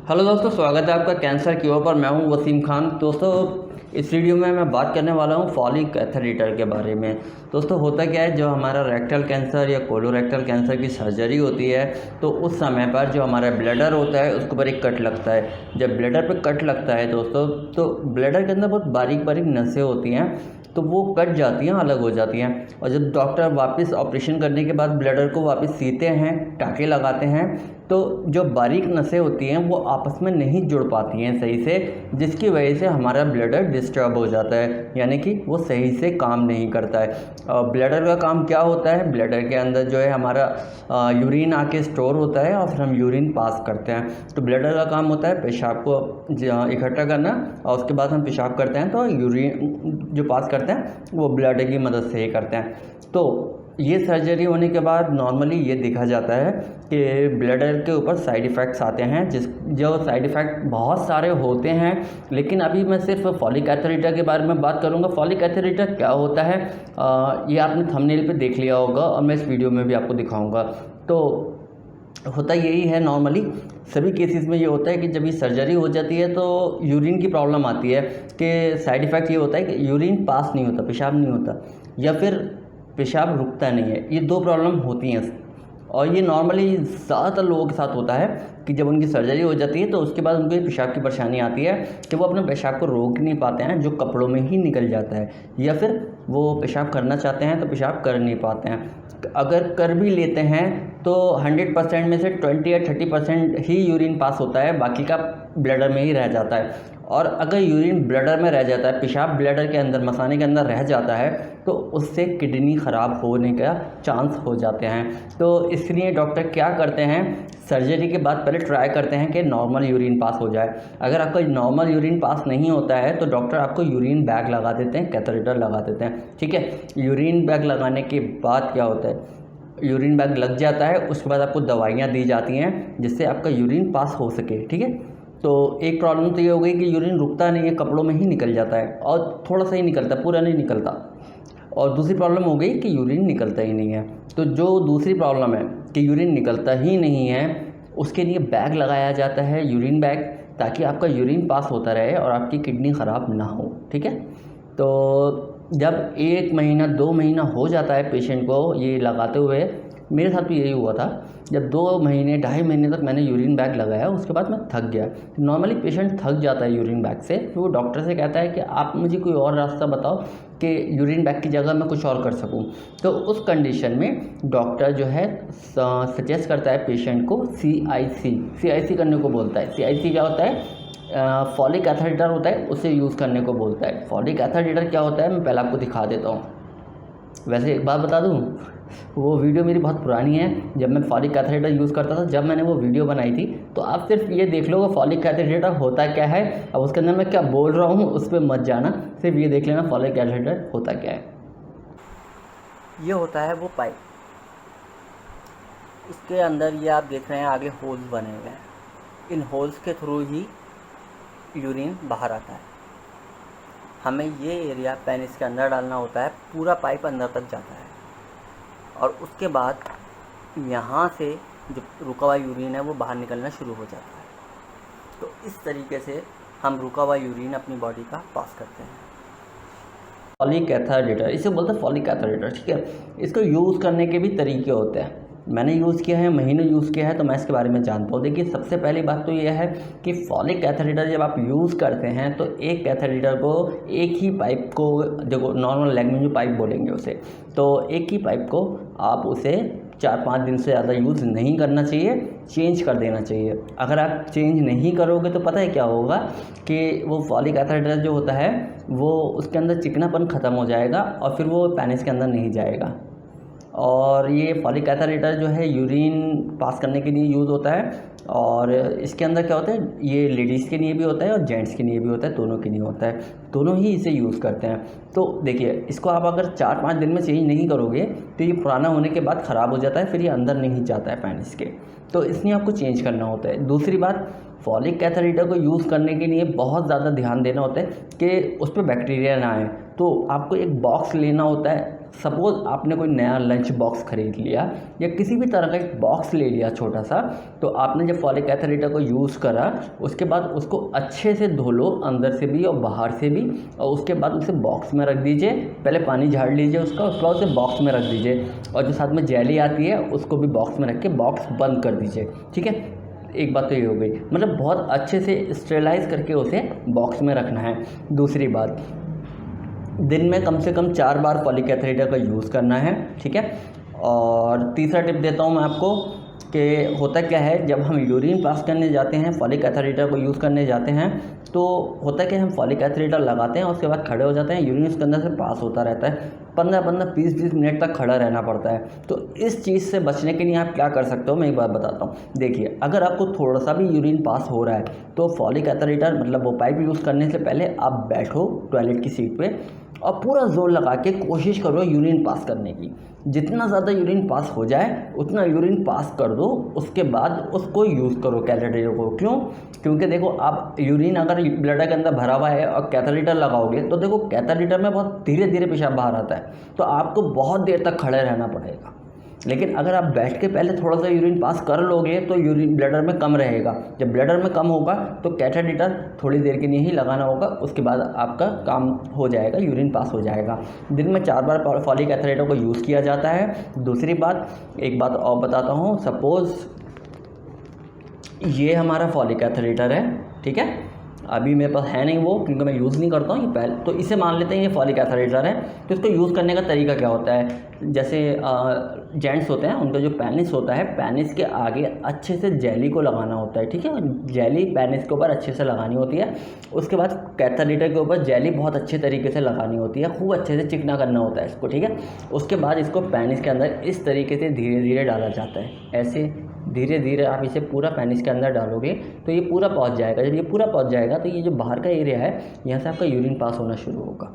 Hello दोस्तों, स्वागत है आपका कैंसर क्योर पर। मैं हूं वसीम खान। दोस्तों, इस वीडियो में मैं बात करने वाला हूं फॉलिक कैथेटेटर के बारे में। दोस्तों, होता क्या है, जो हमारा रेक्टल कैंसर या कोलोरेक्टल कैंसर की सर्जरी होती है तो उस समय पर जो हमारा ब्लैडर होता है उसके ऊपर एक कट लगता है। जब ब्लैडर पे कट लगता है दोस्तों, तो ब्लैडर के अंदर बहुत बारीक बारीक नसें होती हैं, तो वो कट जाती हैं, अलग हो जाती हैं। और जब डॉक्टर वापस ऑपरेशन करने के बाद ब्लैडर को वापस सीते हैं, टाँके लगाते हैं, तो जो बारीक नसें होती हैं वो आपस में नहीं जुड़ पाती हैं सही से, जिसकी वजह से हमारा ब्लैडर डिस्टर्ब हो जाता है, यानी कि वो सही से काम नहीं करता है। ब्लैडर का काम क्या होता है? ब्लैडर के अंदर जो है हमारा यूरिन आके स्टोर होता है और फिर हम यूरिन पास करते हैं। तो ब्लैडर का काम होता है पेशाब को इकट्ठा करना, और उसके बाद हम पेशाब करते हैं तो यूरिन जो पास करते हैं वो ब्लैडर की मदद से ही करते हैं। तो ये सर्जरी होने के बाद नॉर्मली ये देखा जाता है कि ब्लैडर के ऊपर साइड इफ़ेक्ट्स आते हैं, जो साइड इफ़ेक्ट बहुत सारे होते हैं। लेकिन अभी मैं सिर्फ फॉलिक कैथेटेटर के बारे में बात करूँगा। फॉलिक कैथेटेटर क्या होता है, ये आपने थंबनेल पे देख लिया होगा और मैं इस वीडियो में भी आपको दिखाऊंगा। तो होता यही है, नॉर्मली सभी केसेस में ये होता है कि जब ये सर्जरी हो जाती है तो यूरिन की प्रॉब्लम आती है कि साइड इफ़ेक्ट ये होता है कि यूरिन पास नहीं होता, पेशाब नहीं होता, या फिर पेशाब रुकता नहीं है। ये दो प्रॉब्लम होती हैं, और ये नॉर्मली ज़्यादातर लोगों के साथ होता है कि जब उनकी सर्जरी हो जाती है तो उसके बाद उनको ये पेशाब की परेशानी आती है कि वो अपने पेशाब को रोक नहीं पाते हैं, जो कपड़ों में ही निकल जाता है, या फिर वो पेशाब करना चाहते हैं तो पेशाब कर नहीं पाते हैं। अगर कर भी लेते हैं तो 100% में से 20 या 30% ही यूरिन पास होता है, बाकी का ब्लैडर में ही रह जाता है। और अगर यूरिन ब्लैडर में रह जाता है, पेशाब ब्लैडर के अंदर, मसाने के अंदर रह जाता है, तो उससे किडनी ख़राब होने का चांस हो जाते हैं। तो इसलिए डॉक्टर क्या करते हैं, सर्जरी के बाद पहले ट्राई करते हैं कि नॉर्मल यूरिन पास हो जाए। अगर आपका नॉर्मल यूरिन पास नहीं होता है तो डॉक्टर आपको यूरिन बैग लगा देते हैं, कैथेटेटर लगा देते हैं। ठीक है, यूरिन बैग लगाने के बाद क्या होता है, यूरिन बैग लग जाता है, उसके बाद आपको दवाइयाँ दी जाती हैं जिससे आपका यूरिन पास हो सके। ठीक है, तो एक प्रॉब्लम तो ये हो गई कि यूरिन रुकता नहीं है, कपड़ों में ही निकल जाता है, और थोड़ा सा ही निकलता है, पूरा नहीं निकलता। और दूसरी प्रॉब्लम हो गई कि यूरिन निकलता ही नहीं है। तो जो दूसरी प्रॉब्लम है कि यूरिन निकलता ही नहीं है, उसके लिए बैग लगाया जाता है, यूरिन बैग, ताकि आपका यूरिन पास होता रहे और आपकी किडनी ख़राब ना हो। ठीक है, तो जब 1 महीना 2 महीना हो जाता है पेशेंट को ये लगाते हुए, मेरे साथ भी यही हुआ था। जब 2 महीने 2.5 महीने तक मैंने यूरिन बैग लगाया, उसके बाद मैं थक गया। नॉर्मली पेशेंट थक जाता है यूरिन बैग से, तो वो डॉक्टर से कहता है कि आप मुझे कोई और रास्ता बताओ कि यूरिन बैग की जगह मैं कुछ और कर सकूं। तो उस कंडीशन में डॉक्टर जो है सजेस्ट करता है पेशेंट को CIC करने को बोलता है। CIC क्या होता है? फॉलिक कैथेटेटर होता है, उसे यूज़ करने को बोलता है। फॉलिक कैथेटेटर क्या होता है, मैं पहले आपको दिखा देता हूँ। वैसे एक बात बता दूँ, वो वीडियो मेरी बहुत पुरानी है, जब मैं फॉलिक कैथेटेटर यूज़ करता था, जब मैंने वो वीडियो बनाई थी। तो आप सिर्फ ये देख लो कि फॉलिक कैथेटेटर होता क्या है। अब उसके अंदर मैं क्या बोल रहा हूँ उस पर मत जाना, सिर्फ ये देख लेना फॉलिक कैथेटेटर होता क्या है। ये होता है वो पाइप, इसके अंदर ये आप देख रहे हैं आगे होल्स बने हुए हैं, इन होल्स के थ्रू ही यूरिन बाहर आता है। हमें ये एरिया पेनिस के अंदर डालना होता है, पूरा पाइप अंदर तक जाता है, और उसके बाद यहाँ से जो रुका हुआ यूरिन है वो बाहर निकलना शुरू हो जाता है। तो इस तरीके से हम रुका हुआ यूरिन अपनी बॉडी का पास करते हैं। फॉलिक कैथेटेटर, इसे बोलते हैं फॉलिक कैथेटेटर। ठीक है, इसको यूज़ करने के भी तरीके होते हैं। मैंने यूज़ किया है, महीनों यूज़ किया है, तो मैं इसके बारे में जानता हूँ। देखिए, सबसे पहली बात तो यह है कि फॉलिक कैथेटेटर जब आप यूज़ करते हैं तो एक कैथेटेटर को, एक ही पाइप को, देखो नॉर्मल लैंग्वेज में पाइप बोलेंगे उसे, तो एक ही पाइप को आप उसे 4-5 दिन से ज़्यादा यूज़ नहीं करना चाहिए, चेंज कर देना चाहिए। अगर आप चेंज नहीं करोगे तो पता है क्या होगा कि वो फॉलिक कैथेटेटर जो होता है वो, उसके अंदर चिकनापन ख़त्म हो जाएगा और फिर वो पेनिस के अंदर नहीं जाएगा। और ये फॉलिक कैथेटेटर जो है यूरिन पास करने के लिए यूज़ होता है, और इसके अंदर क्या होता है, ये लेडीज़ के लिए भी होता है और जेंट्स के लिए भी होता है, दोनों के लिए होता है, दोनों ही इसे यूज़ करते हैं। तो देखिए, इसको आप अगर 4-5 दिन में चेंज नहीं करोगे तो ये पुराना होने के बाद ख़राब हो जाता है, फिर ये अंदर नहीं जाता है पेनिस के, तो इसलिए आपको चेंज करना होता है। दूसरी बात, फॉलिक कैथेटेटर को यूज़ करने के लिए बहुत ज़्यादा ध्यान देना होता है कि उस पर बैक्टीरिया ना आए। तो आपको एक बॉक्स लेना होता है, सपोज़ आपने कोई नया लंच बॉक्स ख़रीद लिया या किसी भी तरह का एक बॉक्स ले लिया छोटा सा, तो आपने जब फॉलिक एसिड हीटर को यूज़ करा उसके बाद उसको अच्छे से धो लो, अंदर से भी और बाहर से भी, और उसके बाद उसे बॉक्स में रख दीजिए। पहले पानी झाड़ लीजिए उसका, उसके बाद उसे बॉक्स में रख दीजिए, और जो साथ में जेली आती है उसको भी बॉक्स में रख के बॉक्स बंद कर दीजिए। ठीक है, एक बात तो ये हो गई, मतलब बहुत अच्छे से स्टेरिलाइज़ करके उसे बॉक्स में रखना है। दूसरी बात, दिन में कम से कम 4 बार फॉलिक एसिड हीटर का यूज़ करना है। ठीक है, और तीसरा टिप देता हूँ मैं आपको कि होता क्या है, जब हम यूरिन पास करने जाते हैं, फॉलिक एसिड हीटर को यूज़ करने जाते हैं, तो होता है कि हम फॉलिक एसिड हीटर लगाते हैं, उसके बाद खड़े हो जाते हैं, यूरिन उसके अंदर से पास होता रहता है, 15-15 20-20 मिनट तक खड़ा रहना पड़ता है। तो इस चीज़ से बचने के लिए आप क्या कर सकते हो, मैं एक बात बताता हूँ। देखिए, अगर आपको थोड़ा सा भी यूरिन पास हो रहा है तो फॉलिक एसिड हीटर मतलब वो पाइप यूज़ करने से पहले आप बैठो टॉयलेट की सीट पे और पूरा जोर लगा के कोशिश करो यूरिन पास करने की। जितना ज़्यादा यूरिन पास हो जाए उतना यूरिन पास कर दो, उसके बाद उसको यूज़ करो कैथेटर को। क्यों? क्योंकि देखो, आप यूरिन अगर ब्लडर के अंदर भरा हुआ है और कैथेटर लगाओगे तो देखो कैथेटर में बहुत धीरे धीरे पेशाब बाहर आता है, तो आपको बहुत देर तक खड़े रहना पड़ेगा। लेकिन अगर आप बैठ के पहले थोड़ा सा यूरिन पास कर लोगे तो यूरिन ब्लडर में कम रहेगा। जब ब्लडर में कम होगा तो कैथेटर थोड़ी देर के लिए ही लगाना होगा, उसके बाद आपका काम हो जाएगा, यूरिन पास हो जाएगा। दिन में 4 बार फॉलिक एसिड हीटर को यूज़ किया जाता है। दूसरी बात, एक बात और बताता हूँ। सपोज़ ये हमारा फॉलिक एसिड हीटर है, ठीक है, अभी मेरे पास है नहीं वो, क्योंकि मैं यूज़ नहीं करता हूँ ये पहले, तो इसे मान लेते हैं ये फॉलिक एसिड हीटर है। तो इसको यूज़ करने का तरीका क्या होता है, जैसे जेंट्स होते हैं उनका जो पेनिस होता है, पेनिस के आगे अच्छे से जेली को लगाना होता है। ठीक है, जेली पेनिस के ऊपर अच्छे से लगानी होती है। उसके बाद कैथेटर हीटर के ऊपर जेली बहुत अच्छे तरीके से लगानी होती है, खूब अच्छे से चिकना करना होता है इसको। ठीक है, उसके बाद इसको पेनिस के अंदर इस तरीके से धीरे धीरे डाला जाता है। ऐसे धीरे धीरे आप इसे पूरा पेनिस के अंदर डालोगे तो ये पूरा पहुंच जाएगा। जब ये पूरा पहुंच जाएगा तो ये जो बाहर का एरिया है यहाँ से आपका यूरिन पास होना शुरू होगा।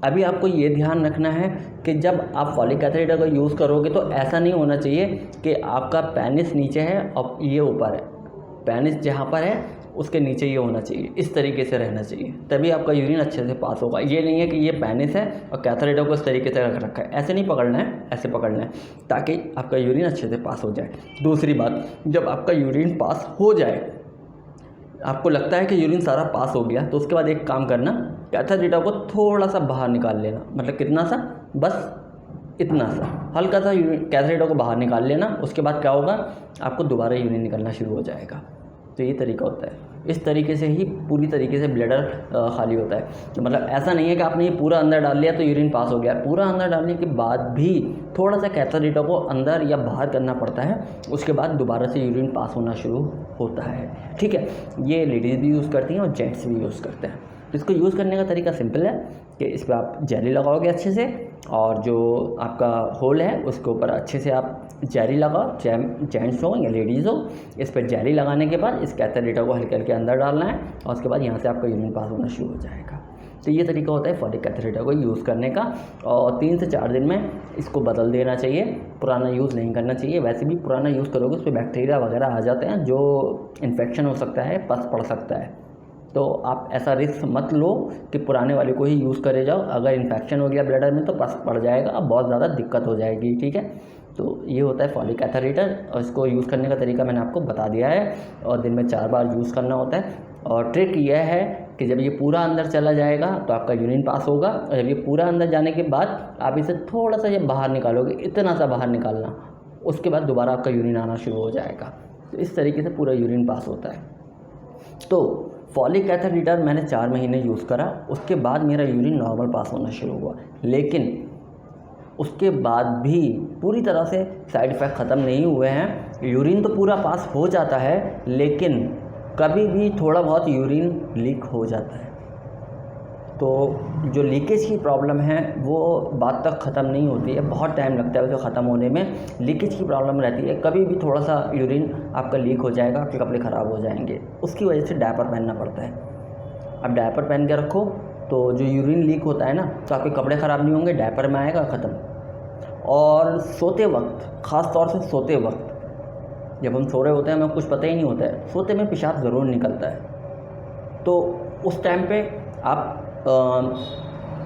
अभी आपको ये ध्यान रखना है कि जब आप फॉलिक एसिड हीटर का यूज़ करोगे तो ऐसा नहीं होना चाहिए कि आपका पेनिस नीचे है और ये ऊपर है। पेनिस जहाँ पर है उसके नीचे ये होना चाहिए, इस तरीके से रहना चाहिए, तभी आपका यूरिन अच्छे से पास होगा। ये नहीं है कि ये पेनिस है और कैथेटर हीटर को इस तरीके से रख रखा है, ऐसे नहीं पकड़ना है, ऐसे पकड़ना है ताकि आपका यूरिन अच्छे से पास हो जाए। दूसरी बात, जब आपका यूरिन पास हो जाए, आपको लगता है कि यूरिन सारा पास हो गया, तो उसके बाद एक काम करना, कैथेटर हीटर को थोड़ा सा बाहर निकाल लेना। मतलब कितना सा, बस इतना सा, हल्का सा कैथेटर हीटर को बाहर निकाल लेना। उसके बाद क्या होगा, आपको दोबारा यूरिन निकलना शुरू हो जाएगा। तो ये तरीका होता है, इस तरीके से ही पूरी तरीके से ब्लैडर खाली होता है। तो मतलब ऐसा नहीं है कि आपने ये पूरा अंदर डाल लिया तो यूरिन पास हो गया। पूरा अंदर डालने के बाद भी थोड़ा सा कैथेटर हीटर को अंदर या बाहर करना पड़ता है, उसके बाद दोबारा से यूरिन पास होना शुरू होता है। ठीक है, ये लेडीज़ भी यूज़ करती हैं और जेंट्स भी यूज़ करते हैं। तो इसको यूज़ करने का तरीका सिंपल है कि इस पर आप जेली लगाओगे अच्छे से, और जो आपका होल है उसके ऊपर अच्छे से आप जेली लगाओ, जेंट्स हो या लेडीज़ हो। इस पर जेली लगाने के बाद इस कैथेटर हीटर को हल्के हल्के अंदर डालना है और उसके बाद यहाँ से आपका यूरिन पास होना शुरू हो जाएगा। तो ये तरीका होता है फॉलिक कैथेटर हीटर को यूज़ करने का, और 3 से 4 दिन में इसको बदल देना चाहिए, पुराना यूज़ नहीं करना चाहिए। वैसे भी पुराना यूज़ करोगे उस पर बैक्टीरिया वगैरह आ जाते हैं, जो इन्फेक्शन हो सकता है, पस पड़ सकता है। तो आप ऐसा रिस्क मत लो कि पुराने वाले को ही यूज़ करे जाओ। अगर इन्फेक्शन हो गया ब्लैडर में तो पस पड़ जाएगा, अब बहुत ज़्यादा दिक्कत हो जाएगी। ठीक है, तो ये होता है फॉलिक कैथेटर हीटर, और इसको यूज़ करने का तरीका मैंने आपको बता दिया है, और दिन में 4 बार यूज़ करना होता है। और ट्रिक यह है कि जब ये पूरा अंदर चला जाएगा तो आपका यूरिन पास होगा, और जब ये पूरा अंदर जाने के बाद आप इसे थोड़ा सा जब बाहर निकालोगे, इतना सा बाहर निकालना, उसके बाद दोबारा आपका यूरिन आना शुरू हो जाएगा। तो इस तरीके से पूरा यूरिन पास होता है। तो फॉलिक कैथेटर हीटर मैंने 4 महीने यूज़ करा, उसके बाद मेरा यूरिन नॉर्मल पास होना शुरू हुआ। लेकिन उसके बाद भी पूरी तरह से साइड इफ़ेक्ट ख़त्म नहीं हुए हैं। यूरिन तो पूरा पास हो जाता है, लेकिन कभी भी थोड़ा बहुत यूरिन लीक हो जाता है। तो जो लीकेज की प्रॉब्लम है वो बाद तक ख़त्म नहीं होती है, बहुत टाइम लगता है उसे ख़त्म होने में। लीकेज की प्रॉब्लम रहती है, कभी भी थोड़ा सा यूरिन आपका लीक हो जाएगा, आपके कपड़े ख़राब हो जाएंगे, उसकी वजह से डायपर पहनना पड़ता है। अब डायपर पहन के रखो तो जो यूरिन लीक होता है ना, तो आपके कपड़े ख़राब नहीं होंगे, डायपर में आएगा, ख़त्म। और सोते वक्त, ख़ास तौर से सोते वक्त, जब हम सो रहे होते हैं हमें कुछ पता ही नहीं होता है, सोते में पेशाब ज़रूर निकलता है। तो उस टाइम पे आप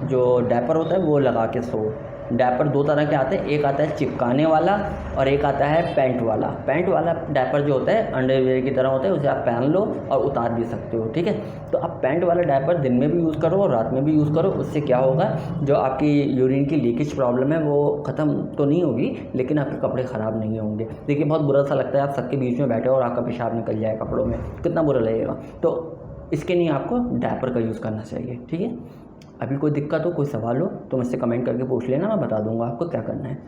जो डायपर होता है वो लगा के सो। डायपर दो तरह के आते हैं, एक आता है चिपकाने वाला और एक आता है पैंट वाला। पैंट वाला डायपर जो होता है अंडरवियर की तरह होता है, उसे आप पहन लो और उतार भी सकते हो, ठीक है। तो आप पैंट वाला डायपर दिन में भी यूज़ करो और रात में भी यूज़ करो। उससे क्या होगा, जो आपकी यूरिन की लीकेज प्रॉब्लम है वो ख़त्म तो नहीं होगी, लेकिन आपके कपड़े ख़राब नहीं होंगे। देखिए बहुत बुरा सा लगता है आप सबके बीच में बैठे हो और आपका पेशाब निकल जाए कपड़ों में, कितना बुरा लगेगा। तो इसके लिए आपको डायपर का यूज़ करना चाहिए, ठीक है। अभी कोई दिक्कत हो, कोई सवाल हो तो मुझसे कमेंट करके पूछ लेना, मैं बता दूंगा आपको क्या करना है।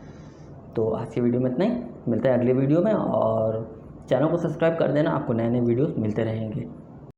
तो आज की वीडियो में इतना ही, मिलते हैं अगले वीडियो में, और चैनल को सब्सक्राइब कर देना, आपको नए नए वीडियोस मिलते रहेंगे।